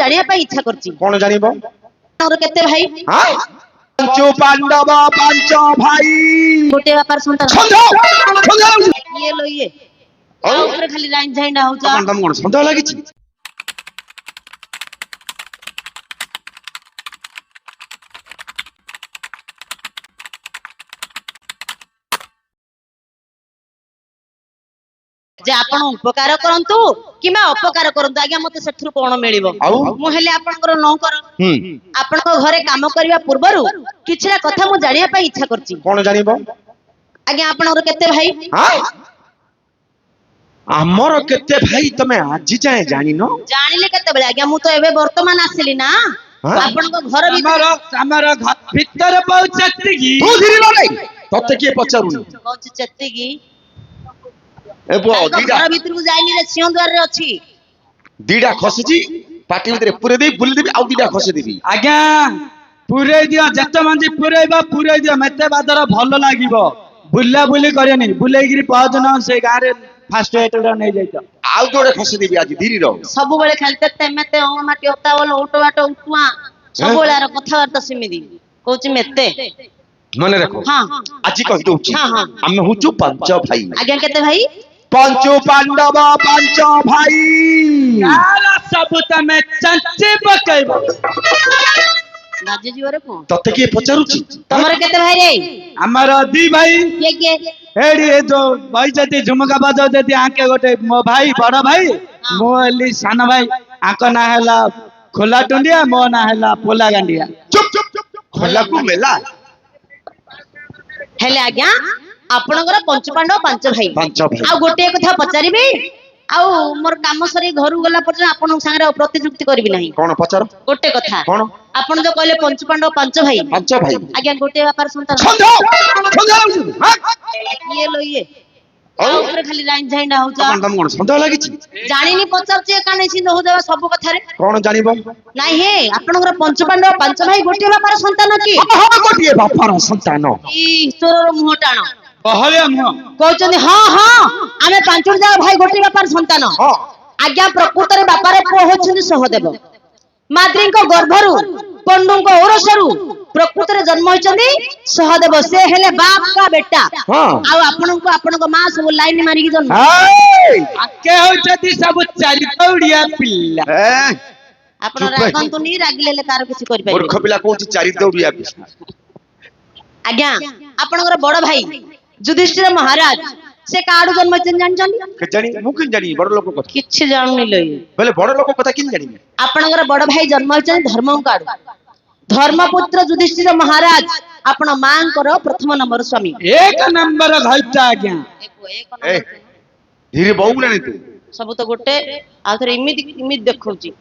जानिया पाई इच्छा करची कौन जानिबो और केते भाई हां पंचो पांडव पांच भाई गोटे बापार संतान समझो ये लो ये आ ऊपर खाली लाइन झाइंडा होचा अपन तम कोन संदेह लागिछि जे आपण उपकार करंतु किमा अपकार करंतु आज्ञा मते सेठरु कोन मिलिबो मु हेले आपनकर न कर आपनको घरे काम करिवा पूर्वरु किछरा कथा मु जानिया पाई इच्छा करची कौन जानिबो आज्ञा आपनकर केते भाई हां हमर केते भाई तमे आज जाय जानिनो जानिले केते बेले आज्ञा मु तो एबे वर्तमान आसिली ना आपनको घर भीतर हमर घर भीतर पहुंचती की तू धीरे नै तते के पचारुनी पहुंचती की ए बो दीडा घर भीतर को जाइनी रे सिंह द्वार रे अछि दीडा खसजी पाटी भीतर पुरे देई बुली देबी आउ दीडा खसे देबी आज्ञा पुरे दियो जत मंजी पुरेबा पुरे दियो मते बादर भल लागिबो बुल्ला बुली करेनी बुलेगिरी पहजन से गारे फास्ट एड नै जाइतो आउ जोडे खसे देबी आज धीरे रहो सब बेले खालते तेमेते ओ माटी ओता बोल ओटो बाटो उठुआ सब बेले आर कथा वार्ता सिमिदी कहूची मेते मने रखो हां आज कहि दोची हां हां हम हुचु पंच भाई आज्ञा केते भाई पंचो पांडव पांच भाई यार सब तमे चंचे पकैबो राजे जीवरे को तते के पचारुची तमरे केते भाई रे हमर दी भाई के एडी जो भाई जति झुमका बाजो देती आके गोटे मो भाई बड़ भाई मो अली सान भाई आको ना हला खोला टुंडिया मो ना हला पोला गांडिया चुप चुप खोला को मेला हेले आज्ञा आपनकर पंच पांडव पांच भाई आ गोटे कथा पचारिबे आ मोर काम सरी घरु गला पर आपन संगे प्रतिजुक्ति करबी नाही कोन पचार गोटे कथा कोन आपन जो कहले पंच पांडव पांच भाई आज्ञा गोटे बापार संतान समझो ये लो ये आ ऊपर खाली लाइन झाइंडा होचा अपन तम कोन संदेह लागिछि जानिनी पचारचे काने सिंह हो जावा सब कथा रे कोन जानिबो नाही हे आपनकर पंच पांडव पांच भाई गोटे बापार संतान की हां गोटिए बापार संतान ई ईश्वर मुह टाण कहले मुह कहउचंदी हां हां आमे पांच जण भाई गोटे बापार संतान हां आज्ञा प्रकृत रे बापारे पुଅ होछिन सहदेव माद्रीको गर्भरु पंडुको ओरसरु प्रकृत रे जन्म होइचंदी सहदेव से हेले बाप का बेटा हां आ आपनको मां सब लाइन मारी की जन्म आके होचती सब चारि तौड़िया पिल्ला आपण रागंतु नी रागिले कार किछि करि पाइ मूर्ख पिला कोछि चारि दौड़िया आज्ञा आपनकर बड़ भाई युधिष्ठिर महाराज से काडू जन्म होइचन जानचन के जानी मु किन जानी बड़ लोक कथा किछि जाननी लई बोले बड़ लोक कथा किन जानी आपनकर बड़ भाई जन्म होइचन धर्म काडू धर्मपुत्र युधिष्ठिर महाराज आपण मांकर प्रथम नंबर स्वामी एक नंबर घाइता आज्ञा ए धीरे बहु लानी तू सब तो गोटे आथरे इमित देखौची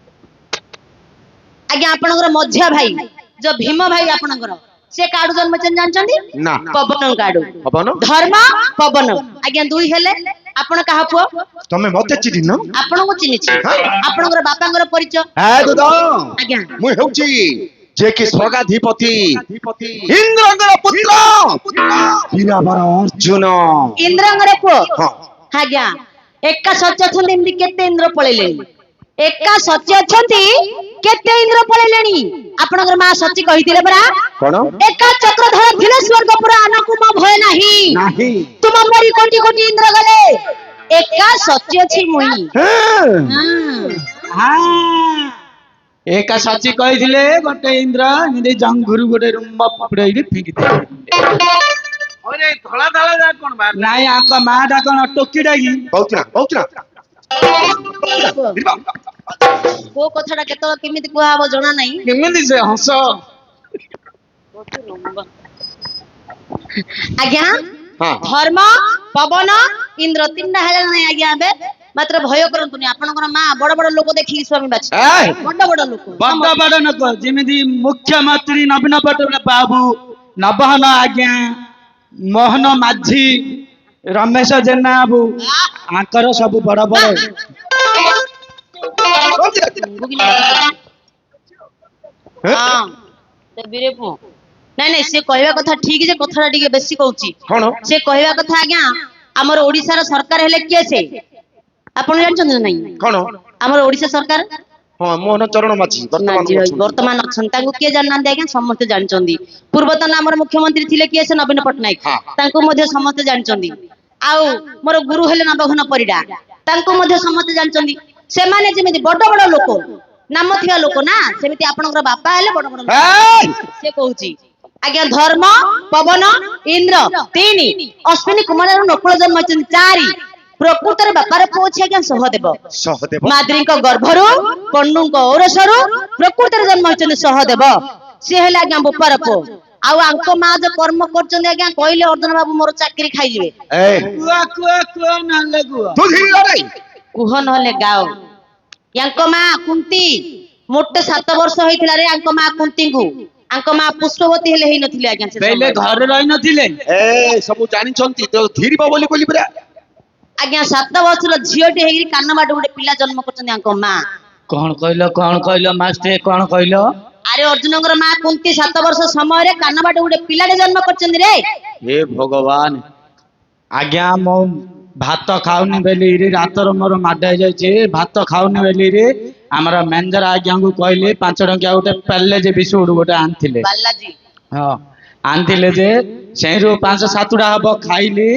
आज्ञा आपनकर मध्य भाई जो भीम भाई आपनकर से काडू जन्म चन जानचंदी ना पवन काडू पवन धर्म पवन आज्ञा दुई हेले आपण कहा पुओ तमे मते चिन्हि न आपण को चिन्हि छी आपनकर बापांकर परिचय ए दुदो आज्ञा मु हेउची जे कि स्वर्गाधिपति इंद्रंगर पुत्र वीरवर अर्जुन इंद्रंगर पुओ आज्ञा एका सच्च छंदी इमदी केते इंद्र पळेले एका सच्च छंदी केते इंद्र पळेलेनी आपनकर मां सच्ची कहितिले परा कोन एका चक्रधर थिले स्वर्गपुर आनकु म भय नाही तुम मरी कोटी कोटी इंद्र गले एका सच्ची अछि मुई हां एका सच्ची कहिथिले गोटे इंद्र निदे जंगुरु गोटे रुम्बा पकड़ाई फेंकी दे अरे धला धला जा कोन बार नाही आका माडा कोन टोकी डागी बहुचना को कथाटा केतो केमिति कुहाबो जणा नाही केमिति से हंस आज्ञा धर्म पवन इंद्र तीनटा हेला नाही आज्ञा बे मात्र भय करंतुनी आपनकर मां बड़ बड़ लोक देखि स्वामी बाछ बड़ बड़ लोक बड़ लोक जेमिति मुख्यमंत्री नवीन पटनायक बाबू नवहन आज्ञा मोहन माझी रमेश जेना बाबू आकर सब बड़ बड़ हां ते बिरे पु नहीं नहीं से कहवा कथा ठीक जे कथरा टिके बेसी कहउची कोन से कहवा कथा आज्ञा हमर ओडिसा रो सरकार हेले के से आपण जानछन नहीं कोन हमर ओडिसा सरकार ହଁ ମୋହନ ଚରଣ ମାଝୀ ବର୍ତ୍ତମାନ ଅଛନ୍ତି ତାଙ୍କୁ କିଏ ଜାଣିନାହାନ୍ତି ଆଜ୍ଞା ସମସ୍ତେ ଜାଣିଛନ୍ତି ପୂର୍ବତନ ଆମର ମୁଖ୍ୟମନ୍ତ୍ରୀ ଥିଲେ କିଏ ସେ ନବୀନ ପଟ୍ଟନାୟକ ତାଙ୍କୁ ମଧ୍ୟ ସମସ୍ତେ ଜାଣିଛନ୍ତି ଆଉ ମୋର ଗୁରୁ ହେଲେ ନବଘନ ପରିଡା ତାଙ୍କୁ ମଧ୍ୟ ସମସ୍ତେ ଜାଣିଛନ୍ତି ସେମାନେ ଯେମିତି ବଡ ବଡ ଲୋକ ନାମ ଥିବା ଲୋକ ନା ସେମିତି ଆପଣଙ୍କର ବାପା ହେଲେ ବଡ ବଡ ଲୋକ ସେ କହୁଛି ଆଜ୍ଞା ଧର୍ମ ପବନ ଇନ୍ଦ୍ର 3 ଅଶ୍ୱିନୀ କୁମାର ନକୁଳ ଜନ୍ମ ହୋଇଛନ୍ତି 4 ପ୍ରକୃତରେ ବାପାର ପୁଅ ଅଛି ଆଜ୍ଞା ସହଦେବ ମାଦ୍ରୀଙ୍କ ଗର୍ଭରୁ ପଣ୍ଡୁଙ୍କ ଔରସରୁ ପ୍ରକୃତରେ ଜନ୍ମ ହୋଇଛନ୍ତି ସହଦେବ ସିଏ ହେଲେ ଆଜ୍ଞା ବୋପାର ପୁଅ ଆଉ ଆଙ୍କ ମା ଯୋଉ କର୍ମ କରୁଛନ୍ତି ଆଜ୍ଞା କହିଲେ ଅର୍ଜୁନ ବାବୁ ମୋର ଚାକିରି ଖାଇଯିବେ କୁହ ନହେଲେ ଗାଓ ୟାଙ୍କ ମା କୁନ୍ତି ମୋଟେ 7 ବର୍ଷ ହେଇଥିଲା ରେ ଆଙ୍କ ମା କୁନ୍ତିଙ୍କୁ ଆଙ୍କ ମା ପୁଷ୍ପବତୀ ହେଲେ ହେଇ ନଥିଲେ ଆଜ୍ଞା ସେ ଘରେ ରହି ନଥିଲେ ସବୁ ଜାଣିଛନ୍ତି ତ ଧୀରିବ ବୋଲି କହିଲି ପରା ଆଜ୍ଞା 7 ବର୍ଷର ଝିଅଟେ ହେଇକି କାନ ବାଟ ଗୋଟେ ପିଲା ଜନ୍ମ କରୁଛନ୍ତି ଆଙ୍କ ମା କଣ କହିଲ ମାଷ୍ଟେ କଣ କହିଲ ଆରେ ଅର୍ଜୁନଙ୍କର ମା କୁନ୍ତି 7 ବର୍ଷ ସମୟରେ କାନ ବାଟ ଗୋଟେ ପିଲାଟେ ଜନ୍ମ କରିଛନ୍ତି ରେ ହେ ଭଗବାନ ଆଜ୍ଞା ମୁଁ ଭାତ ଖାଉନି ବେଲି ରାତର ମୋର ମାଡ ହେଇଯାଇଛି ଭାତ ଖାଉନି ବେଲି ଆମର ମ୍ୟାନେଜର ଆଜ୍ଞାଙ୍କୁ କହିଲି 5 ଟଙ୍କିଆ ଗୋଟେ ପ୍ୟାଲେଜ ବିସ୍କୁଟ ଗୋଟେ ଆଣିଥିଲେ ବାଲାଜୀ ହଁ ଆଣିଥିଲେ ଯେ ସେଇରୁ 5-7ଟା ହବ ଖାଇଲି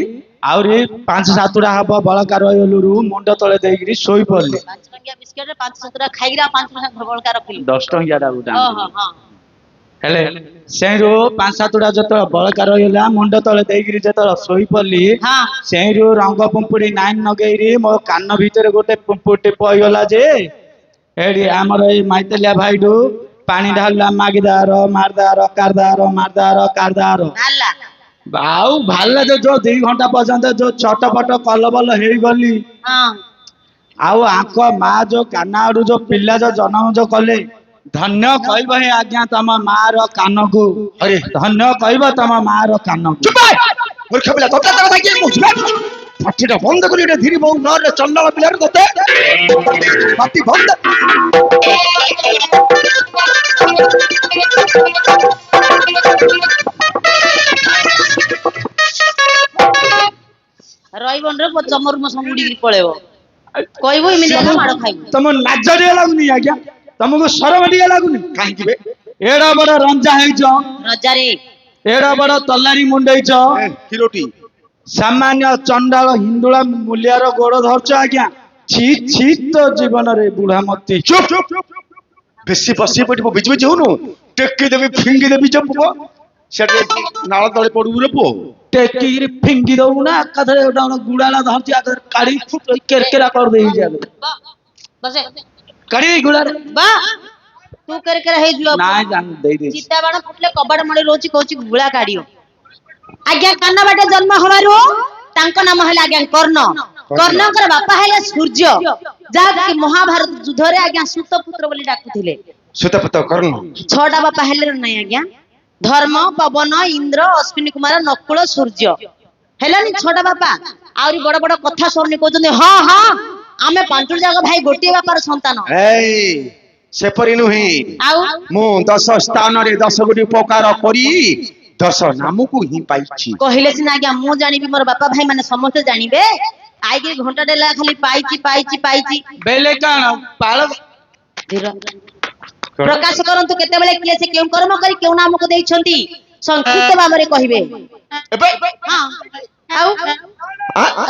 ଆହୁରି 5-7ଟା ହବ ବଳକା ରହିଗଲୁରୁ ମୁଣ୍ଡ ତଳେ ଦେଇକିରି ଶୋଇ ପଡିଲି 5 ଟଙ୍କିଆ ବିସ୍କୁଟ 5-7ଟା ଖାଇକିରା 5 ଟଙ୍କା ବଳକା ରଖିଲି 10 ଟଙ୍କିଆ ଟା ଗୋଟେ ହଁ ହେଲେ ସେଇରୁ 5-7ଟା ଯେତେବେଳେ ବଳକା ରହିଗଲା ମୁଣ୍ଡ ତଳେ ଦେଇକିରି ଯେତେବେଳେ ଶୋଇ ପଡିଲି ସେଇରୁ ରଙ୍ଗ ପୁମ୍ପୁଡି 9 ନଗେଇରି ମୋ କାନ ଭିତରେ ଗୋଟେ ପୁମ୍ପୁଡି ପଇଗଲା ଯେ ଏଠି ଆମର ଏଇ ମାଇତେଲିଆ ଭାଇଠୁ ପାଣି ଢାଳିଲା ମାଗିଦାର ମାରଦାର କାରଦାର ଆଉ ଭାଲା ଯୋଉ 2 ଘଣ୍ଟା ପର୍ଯ୍ୟନ୍ତ ଯୋଉ ଛଟପଟ କଲବଲ ହେଇଗଲି ଆଉ ଆଙ୍କ ମା ଯୋଉ କାନ ଆଡୁ ଯୋଉ ପିଲା ଯୋଉ ଜନ୍ମ ଯୋଉ କଲେ ଧନ୍ୟ କହିବ হে ଆଜ୍ଞା ତମ ମା ର କାନକୁ ଧନ୍ୟ କହିବ ତମ ମା ର କାନକୁ ମୂର୍ଖ ପିଲା ତତେ ତତେ କି ପାଟିଟା ବନ୍ଦ କରି ଏଟା ଧୀରି ବହୁ ନରେ ଚଣ୍ଡାଳ ପିଲାର ତତେ ପାଟି ବନ୍ଦ ରହିବନି ରେ ଚମରୁ ମୋ ମୁଡିକି ପଳେଇବ କହିବୁ ଏମିତି ହେଲା ମାଡ ଖାଇବୁ ତମ ଲାଜ ଟିକେ ଲାଗୁନି ଆଜ୍ଞା ତମକୁ ଶରମ ଟିକେ ଲାଗୁନି କାହିଁକି ବେ ଏଡା ବଡ ରଞ୍ଜା ହେଇଛ ରଜାରେ ଏଡା ବଡ ତଲାରୀ ମୁଣ୍ଡେଇଛ କିରୋଟି ସାମାନ୍ୟ ଚଣ୍ଡାଳ ହିନ୍ଦୁଳା ମୂଲିଆର ଗୋଡ ଧରଛ ଆଜ୍ଞା ଛି ଛି ତ ଜୀବନରେ ବୁଢା ମତି ଚୁପ ବେଶୀ ବସି ପଡିବ ବିଜି ବିଜି ହଉନୁ ଟେକି ଦେବି ଫିଙ୍ଗି ଦେବି ଚୁପ ସେଠି ନାଳ ତଳେ ପଡିବୁ ରେ ପୁଅ ଟେକିକିରି ଫିଙ୍ଗି ଦବୁ ନା ଏକାଥରେ ଗୋଟେ ଗୁଡାଲା ଧରଛି ଆଗରେ କାଢି କେରକେରା କରିଦେଇଛି ଆଗରେ ବସେ କାଢି ଗୁଡାରେ ବା ତୁ କେରକେରା ହେଇଯିବ ନାଇଁ ଜାଣି ଦେଇଦେଇଛି ଚିତା ବାଣ ଫୁଟିଲେ କବାଟ ମଣି ରହୁଛି କହୁଛି ଗୁଳା କାଢିବ ଆଜ୍ଞା କାନ ବାଟେ ଜନ୍ମ ହବାରୁ ତାଙ୍କ ନାମ ହେଲା ଆଜ୍ଞା କର୍ଣ୍ଣ କର୍ଣ୍ଣଙ୍କର ବାପା ହେଲେ ସୂର୍ଯ୍ୟ ଯାହାକି ମହାଭାରତ ଯୁଦ୍ଧରେ ଆଜ୍ଞା ସୁତପୁତ୍ର ବୋଲି ଡାକୁଥିଲେ ସୁତପୁତ୍ର କର୍ଣ୍ଣ 6ଟା ବାପା ହେଲେ ନାଇଁ ଆଜ୍ଞା ଧର୍ମ ପବନ ଇନ୍ଦ୍ର ଅଶ୍ୱିନୀ କୁମାର ନକୁଳ ସୂର୍ଯ୍ୟ ହେଲାନି 6ଟା ବାପା ଆହୁରି ବଡ ବଡ କଥା ଶୁଣି କହୁଛନ୍ତି ହଁ ଆମେ 5 ଯାକ ଭାଇ ଗୋଟିଏ ବାପାର ସନ୍ତାନ ସେପରି ନୁହେଁ ଆଉ ମୁଁ 10 ସ୍ଥାନରେ 10 ଗୋଟି ଉପକାର କରି 10 ନାମକୁ ହିଁ ପାଇଛି କହିଲେ ସିନା ଆଜ୍ଞା ମୁଁ ଜାଣିବି ମୋର ବାପା ଭାଇ ମାନେ ସମସ୍ତେ ଜାଣିବେ ଆଇକି ଘଣ୍ଟା ଡେଲା ଖାଲି ପାଇଛି ବେଲେ କାଣ ପାଳ ପ୍ରକାଶ କରନ୍ତୁ କେତେବେଳେ କିଏ ସେ କେଉଁ କର୍ମ କରି କେଉଁ ନାମକୁ ଦେଇଛନ୍ତି ସଂକ୍ଷିପ୍ତ ଭାବରେ କହିବେ ଆଉ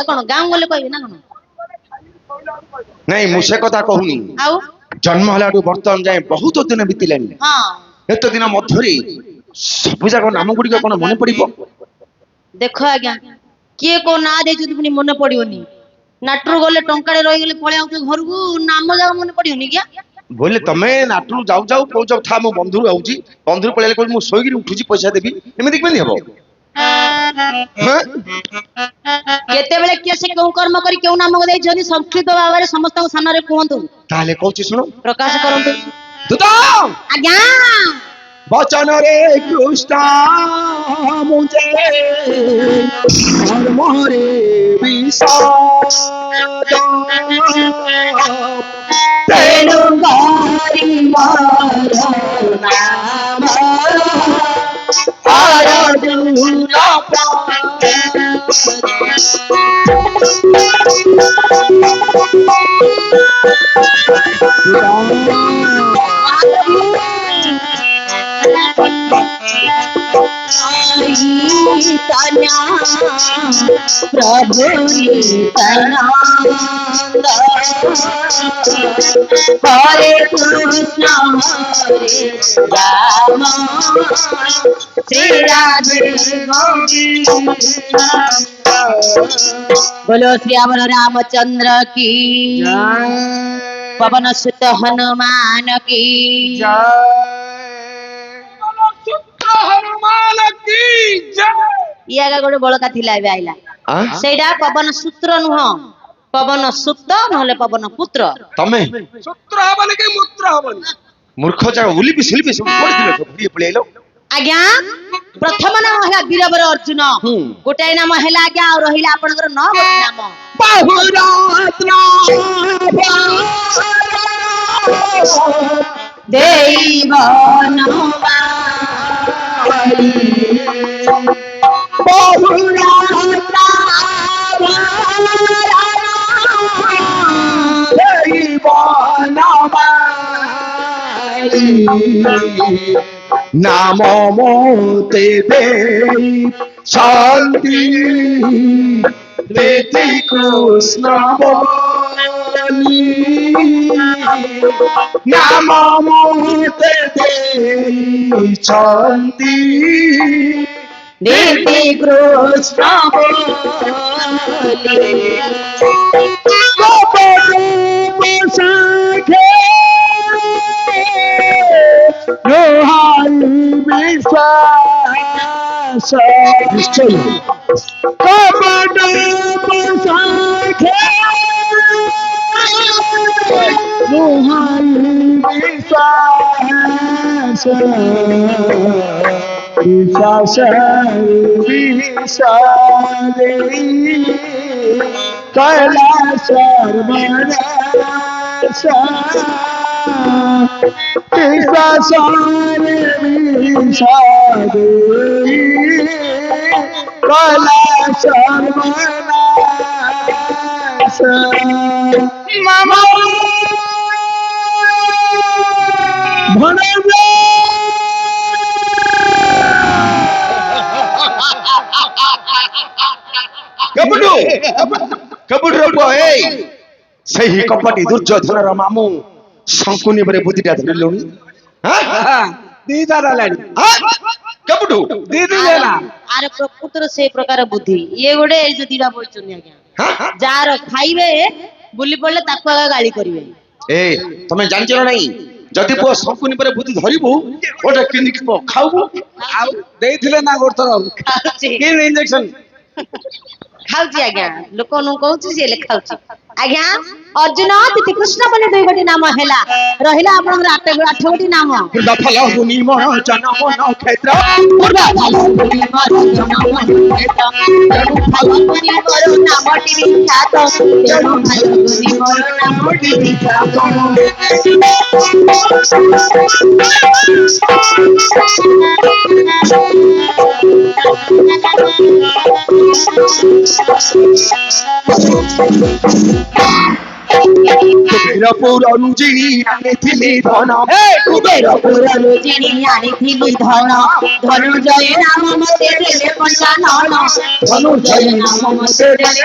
କଣ ଗାଁ ଗଲେ କହିବେ ନା କଣ ନାଇଁ ମୁଁ ସେ କଥା କହୁନି ଆଉ ଜନ୍ମ ହେଲାଠୁ ବର୍ତ୍ତମାନ ଯାଏ ବହୁତ ଦିନ ବିତିଲାଣି ଏତେ ଦିନ ମଧ୍ୟରେ ସବୁ ଯାକ ନାମ ଗୁଡିକ କଣ ମନେ ପଡିବ ଦେଖ ଆଜ୍ଞା କିଏ କୋଉ ନାଁ ଦେଇଛନ୍ତି ପୁଣି ମନେ ପଡିବନି ନାଟରୁ ଗଲେ ଟଙ୍କାରେ ରହିଗଲେ ପଳେଇ ଆଉଛୁ ଘରକୁ ନାମ ଯାକ ମନେ ପଡିବନି କି ବୋଲେ ତମେ ନାଟରୁ ଯାଉ କହୁଛ ଥା ମୋ ବନ୍ଧୁରୁ ଆଉଛି ବନ୍ଧୁରୁ ପଳେଇଲେ କହିଲି ମୁଁ ଶୋଇକିରି ଉଠୁଛି ପଇସା ଦେବି ଏମିତି କେମିତି ହବ କେତେବେଳେ କିଏ ସେ କେଉଁ କର୍ମ କରି କେଉଁ ନାମକୁ ଦେଇଛନ୍ତି ସଂକ୍ଷିପ୍ତ ଭାବରେ ସମସ୍ତଙ୍କ ସାମ୍ନାରେ କୁହନ୍ତୁ ତାହେଲେ କହୁଛି ଶୁଣ ପ୍ରକାଶ କରନ୍ତୁ ଆଜ୍ଞା ବଚନରେ କୃଷ୍ଣ ମୁझे ମର୍ମରେ ବିଷାଦ ତେଣୁ ଗାରି ମାର ନାମ ଅର୍ଜୁନ प्रभु नित्यानंद हरे कृष्ण हरे राम श्री राधे गोविंद। बोलो श्री अमर रामचंद्र की पवन सुत हनुमान की हनुमान की जय। इयागा गोटे बड़का थिला एबे आइला सेटा पवन सूत्र नुह पवन सुत नहले पवन पुत्र तमे सूत्र हबनी कि मूत्र हबनी मूर्ख जागा उलिपि सिलिपि सब पढिदिले तो भरी पळि आइलो। आज्ञा प्रथम नाम है वीरवर अर्जुन गोटाए नाम है आज्ञा और रहिला आपनकर 9 गोटी नाम बहुरत्न देव नाम मोते दे शांति देती कृष्ण बोली नाम मोते दे शांति देती कृष्ण बोली निश्चय कैलास मामा कपटू कपटू रब ए सही कपटी दुर्योधन र मामू शंकुनी बरे बुद्धिटा धरिलोनी हां दीदा लाडी कपटू दीदी लेला आरे प्रकृतर से प्रकार बुद्धि ये गोटे जो दीडा बोलचोनी आज्ञा जार खाइबे बुली पड़ले ताको आगा गाली करिवे ए तमे जानचो नहीं जदि पो शंकुनी बरे बुद्धि धरिबु ओटा किनिक पो खाउबु आउ देइथिले ना गोरथर खाउची किन इंजेक्शन खाउची आज्ञा लोक नु कहउची से लेखाउची आज्ञा अर्जुन तिति कृष्ण बने दुई गोटी नाम हैला रहिला आपन 8 गोटी नाम पूर्वा फलहुनी मन जनम न क्षेत्र पूर्वा फलहुनी मन जनम न क्षेत्र जनु फलहुनी मोर नामटी विख्यात जनु फलहुनी मोर नामटी विख्यात कुबेर पुरनु जिनी आनिथिली धन कुबेर पुरनु जिनी आनिथिली धन धनुजय नाम मते देले पंचानन धनुजय नाम मते देले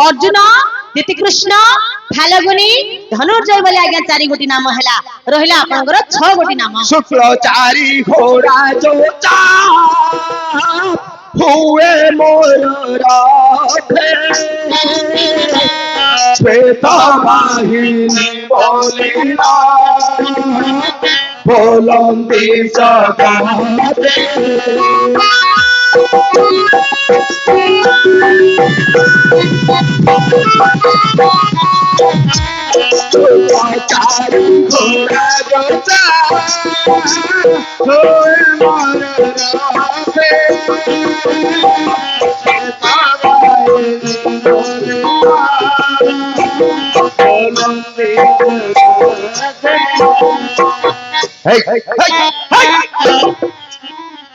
अर्जुन दिति कृष्ण फाल्गुनी धनुर्जय बोले आज्ञा 4 गोटी नाम हैला रहिला आपनकर 6 गोटी नाम शुक्ल चारी घोड़ा जो हुए मोर राधे श्वेत वाहिनी बोलिना बोलंदी जगते चारी घोड़ा जो मोर राधे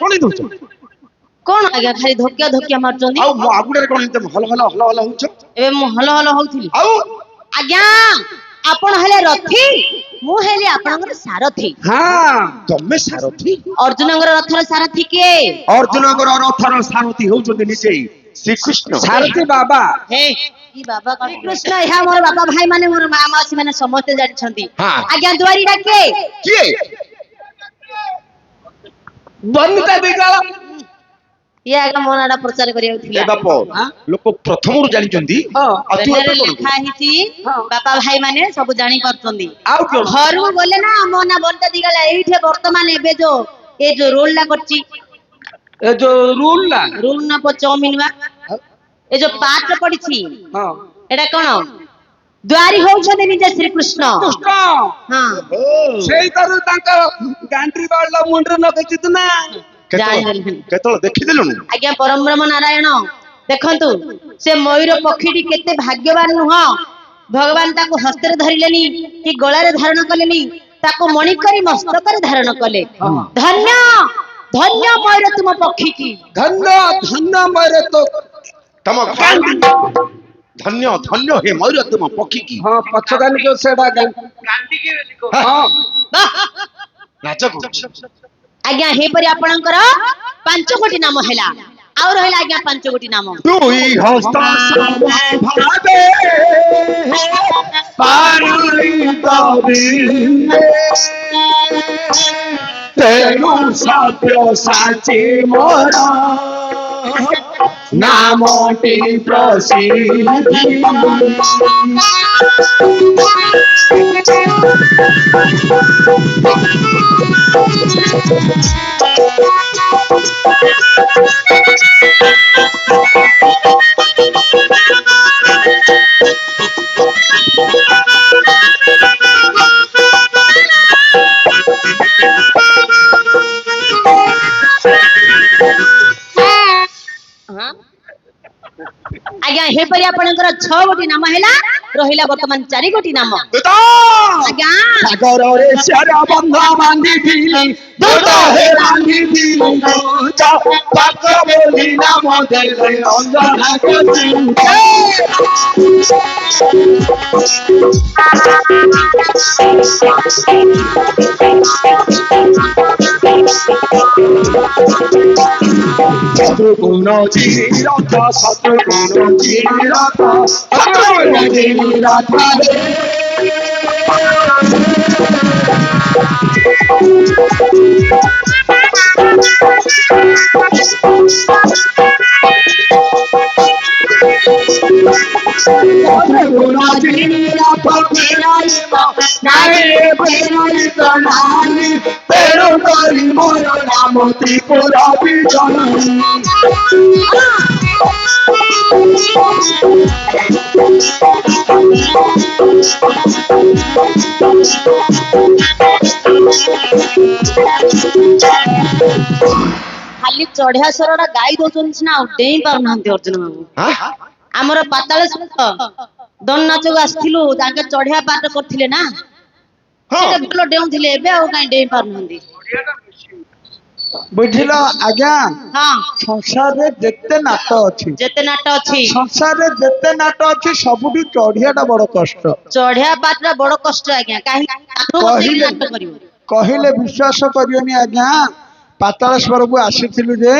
କଣ ଦଉଛ କଣ ଆଜ୍ଞା ଖାଲି ଧୋକିଆ ଧୋକିଆ ମାରୁଛନ୍ତି? ଆଉ ମୋ ଆଗୁଡରେ କଣ ଏମିତି ହଲ ହଲ ହଲ ହଲ ହଉଛ ଏବେ ମୁଁ ହଲ ହଲ ହଉଥିଲି। ଆଉ ଆଜ୍ଞା ଆପଣ ହେଲେ ରଥୀ, ମୁଁ ହେଲି ଆପଣଙ୍କର ସାରଥୀ। ହଁ ତମେ ସାରଥୀ। ଅର୍ଜୁନଙ୍କର ରଥର ସାରଥୀ କିଏ? ଅର୍ଜୁନଙ୍କର ରଥର ସାରଥୀ ହଉଛନ୍ତି ନିଜେ ଶ୍ରୀକୃଷ୍ଣ। ସାରଥୀ ବାବା। ହେ କି ବାବା କୃଷ୍ଣ, ଏହା ମୋର ବାବା ଭାଇ ମାନେ, ମୋର ମା ମାଉସୀ ମାନେ ସମସ୍ତେ ଜାଣିଛନ୍ତି। ହଁ। ଆଜ୍ଞା ଦୁଆରୀଟା କିଏ? କିଏ? ବନିତା ଦିଗାଳ। ଇଏ ଆଜ୍ଞା ମୋ ନାଁଟା ପ୍ରଚାର କରିବାକୁ ଏ ଥିଲା। ବାପ ଲୋକ ପ୍ରଥମରୁ ଜାଣିଛନ୍ତି ହଁ। ଆଉ ତୁ ପେନରେ ଏବେ କଣ ଲେଖା ହେଇଛି, ହଁ। ବାପା ଭାଇ ମାନେ ସବୁ ଜାଣି ପାରୁଛନ୍ତି। ଆଉ କଣ? ଘରକୁ ଗଲେ ନା ମୋ ନା ବନିତା ଦିଗାଳ। ଏଇଠି ବର୍ତ୍ତମାନ ଏବେ ଯୋଉ ଏ ଯୋଉ ରୋଲ ଟା କରିଛି, ଏ ଯୋଉ ରୁଲ ନା। ରୋଲ ନା ଚାଉମିନ ବା, ଏ ଯୋଉ ପାଟ ପଡିଛି, ହଁ। ଏଟା କଣ? ଦ୍ୱାରୀ ହଉଛନ୍ତି ନିଜେ ଶ୍ରୀକୃଷ୍ଣ। କୃଷ୍ଣ। ହଁ ସେଇଠାରୁ ତାଙ୍କର ଗାଣ୍ଡି ବାଳ ମୁଣ୍ଡରେ ଲଗେଇଛି ତୁ ନା। ଜାଣିଦେଲି। କେତେବେଳେ ଦେଖିଦେଲୁଣୁ? ଆଜ୍ଞା ପରମ ବ୍ରହ୍ମ ନାରାୟଣ ଦେଖନ୍ତୁ, ସେ ମୟୂର ପକ୍ଷୀଟି କେତେ ଭାଗ୍ୟବାନ ନୁହଁ? ଭଗବାନ ତାକୁ ହସ୍ତରେ ଧରିଲେନି କି ଗଳାରେ ଧାରଣ କଲେନି, ତାକୁ ମଣି କରି ମସ୍ତକରେ ଧାରଣ କଲେ। ଧନ୍ୟ ଧନ୍ୟ ମୟୂର ତୁମ ପକ୍ଷୀ କି। ଧନ୍ୟ ଧନ୍ୟ ମୟୂର ତ ତମ ଗାଣ୍ଡି। ଧନ୍ୟ ଧନ୍ୟ ହେ ମୟୂର ତୁମ ପକ୍ଷୀ କି। ହଁ ପଛ ଗାଣ୍ଡି ଯୋଉ ସେଟା ଗାଣ୍ଡି କି ହଁ। ନାଚ କରୁଛି। ଆଜ୍ଞା ହେଇପରି ଆପଣଙ୍କର 5 କୋଟି ନାମ ହେଲା। ଆଉ ରହିଲା ଆଜ୍ଞା 5 କୋଟି ନାମ। ଦୁଇ ହସ୍ତ ସମଭାବେ ପାରୁଇବେ, ତେଣୁ ସତ୍ୟ ସାଚି ମୋର ନାମଟି ପ୍ରସିଦ୍ଧି। ଆଜ୍ଞା ହେଇପରି ଆପଣଙ୍କର 6 କୋଟି ନାମ ହେଲା। ରହିଲା ବର୍ତ୍ତମାନ 4 କୋଟି ନାମ। ଆଜ୍ଞା ସାଗରରେ ଶର ବନ୍ଧ ବାନ୍ଧିଥିଲି, ଦୂତ ହେ ବାନ୍ଧିଥିଲି ପାକ ବୋଲି ନାମ ଦେଲେ ଅଞ୍ଜନା শত্রুগুণ চিরত, শত্রুগুণ চিরত, শত্রুগুণ চিরত। শত্রুগুণ চিরত ফেরাইব নাহি, ফেরাইত নাহি, তেরু করি মোর নাম ত্রিপুর বিজয়ী। ଖାଲି ଚଢିଆ ସ୍ୱରଟା ଗାଇ ଦଉଛନ୍ତି ସିନା, ଆଉ ଡେଇଁ ପାରୁନାହାନ୍ତି ଅର୍ଜୁନ ବାବୁ। ଆମର ପାତାଳେଶ୍ୱର ଦଣ୍ଡ ନାଚକୁ ଆସିଥିଲୁ, ତାଙ୍କେ ଚଢିଆ ପାଠ କରିଥିଲେ ନା, ସେଟା ଭଲ ଡେଉଁଥିଲେ। ଏବେ ଆଉ କାଇଁ ଡେଇଁ ପାରୁନାହାନ୍ତି। ବୁଝିଲ ଆଜ୍ଞା, ହଁ ସଂସାରରେ ଯେତେ ନାଟ ଅଛି, ଯେତେ ନାଟ ଅଛି, ସଂସାରରେ ଯେତେ ନାଟ ଅଛି, ସବୁଠୁ ଚଢିଆ ଟା ବଡ କଷ୍ଟ। ଚଢିଆ ପାଠଟା ବଡ କଷ୍ଟ ଆଜ୍ଞା। କାହିଁକି କହିଲେ ନାଟ କରିବ। କହିଲେ ବିଶ୍ୱାସ କରିବନି ଆଜ୍ଞା, ପାତାଳେଶ୍ୱରକୁ ଆସିଥିଲୁ ଯେ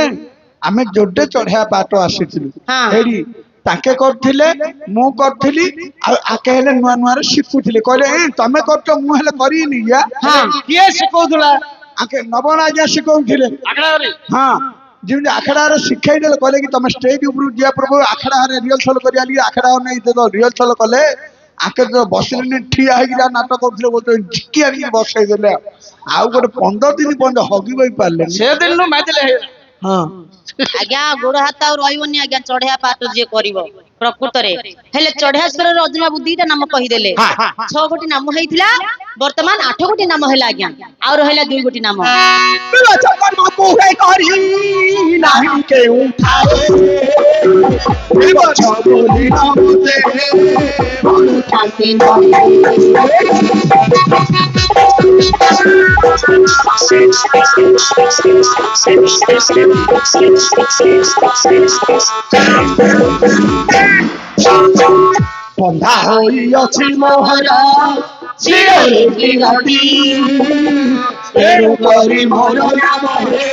ଆମେ ଯୋଡେ ଚଢିଆ ପାଟ ଆସିଥିଲୁ। ହଁ। ଏଇଠି ତାଙ୍କେ କରିଥିଲେ, ମୁଁ କରିଥିଲି, ଆଉ ଆକେ ହେଲେ ନୂଆ ନୂଆରେ ଶିଖୁଥିଲେ। କହିଲେ ତମେ କରୁଛ, ମୁଁ ହେଲେ କରିନି। ହଁ। କିଏ ଶିଖଉଥିଲା? ଆକେ ନବନ ଆଜ୍ଞା ଶିଖଉଥିଲେ। ହଁ ଯେମିତି ଆଖଡାରେ ଶିଖେଇ ଦେଲେ, କହିଲେ କି ତମେ ଷ୍ଟେଜ ଉପରକୁ ଯିବା ପୂର୍ବରୁ ଆଖଡାରେ ରିହର୍ସଲ କରିବା ଲାଗି ଆଖଡା ନେଇ ରିହର୍ସଲ କଲେ। ଆକେ ତ ବସିଲେନି, ଠିଆ ହେଇକି ଯାହା ନାଟ କରୁଥିଲେ, ବୋଧେ ଝିକି ଆଣିକି ବସେଇ ଦେଲେ। ଆଉ ଗୋଟେ 15 ଦିନ ପର୍ଯ୍ୟନ୍ତ ହଗି ବହି ପାରିଲେନି। ସେଦିନ ହଁ ଆଜ୍ଞା ଗୋଡ ହାତ ଆଉ ରହିବନି ଆଜ୍ଞା, ଚଢିଆ ପାଠ ଯିଏ କରିବ ପ୍ରକୃତରେ। ହେଲେ ଚଢିଆଶ୍ୱରରେ ଅର୍ଜୁନ ବାବୁ 2ଟା ନାମ କହିଦେଲେ। 6 କୋଟି ନାମ ହେଇଥିଲା, ବର୍ତ୍ତମାନ 8 କୋଟି ନାମ ହେଲା ଆଜ୍ଞା। ଆଉ ରହିଲା 2 କୋଟି ନାମ। ନାହିଁ କେଉଁଠାରେ ଏ ଗଛ ବୋଲି ନମତେ ବନ୍ଧା ହୋଇଅଛି ମୋହର ଶିରରେ ବିରାଟି ତେଣୁ କରି ମୋର ନାମ ହେ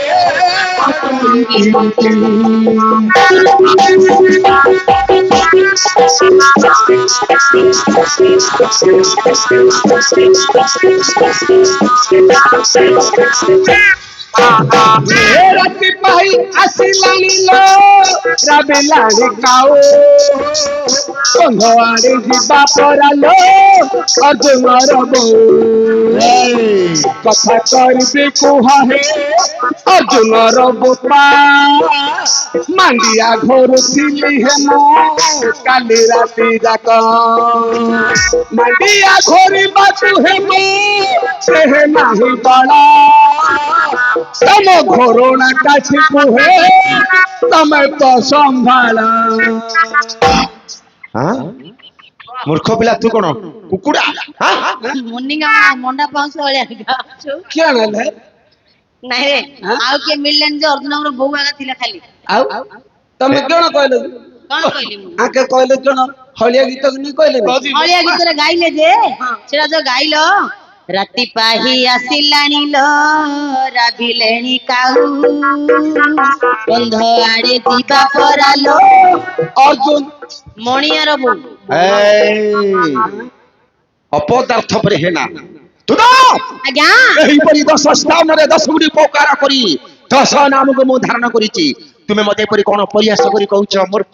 ରାତି ପାହି ଆସିଲାଣି ଲୋ ରାବିଲାଣି କାଉ ବନ୍ଧ ଆଡେ ଯିବା ପରା ଲୋ ଅର୍ଜୁନର ବୋଉ କଥା କରିବି କୁହ ହେ ଅର୍ଜୁନର ବୋପା ମାଣ୍ଡିଆ ଘୋରୁଥିଲି ହେ ମୁଁ କାଲି ରାତି ଯାକ ମାଣ୍ଡିଆ ଘୋରିବାକୁ ହେ ମୁଁ ସେ ନାହିଁ ବଳ ତମ ଘୋରଣା କାଛି କୁହେ ତମେ ତ ସମ୍ଭାଳ ମୂର୍ଖ ପିଲା ତୁ କଣ କୁକୁଡ଼ା ମୁନିଙ୍ଗା ମଣ୍ଡା ପାଉଁଶ ଭଳିଆ ଗାଉଛୁ। କିଏ ନେଲେ ନାଇଁ ରେ ଆଉ କିଏ ମିଳିଲେନି ଯେ ଅର୍ଜୁନଙ୍କର ବୋଉ ଆଗା ଥିଲା ଖାଲି। ଆଉ ତମେ କଣ କହିଲ କଣ କହିଲି ମୁଁ? ଆଙ୍କେ କହିଲେ କଣ ହଳିଆ ଗୀତ କି କହିଲେ ହଳିଆ ଗୀତରେ ଗାଇଲେ ଯେ ସେଟା ଯୋଉ ଗାଇଲ ରାତି ପାହି ଆସିଲାଣି ଲୋ ରାଭିଲେଣି କାଉ ବନ୍ଧ ଆଡେ ଯିବା ପରା ଲୋ ଅର୍ଜୁନ ମଣିଆର ବୋଉ ଅପଦାର୍ଥ ପରେ ହେନା ଆଜ୍ଞା ଏହିପରି 10 ସ୍ଥାନରେ 10 ଗୁଡ଼ି ଉପକାର କରି 10 ନାମକୁ ମୁଁ ଧାରଣ କରିଛି ତୁମେ ମତେ ଏପରି କଣ ପରିହାସ କରି କହୁଛ ମୂର୍ଖ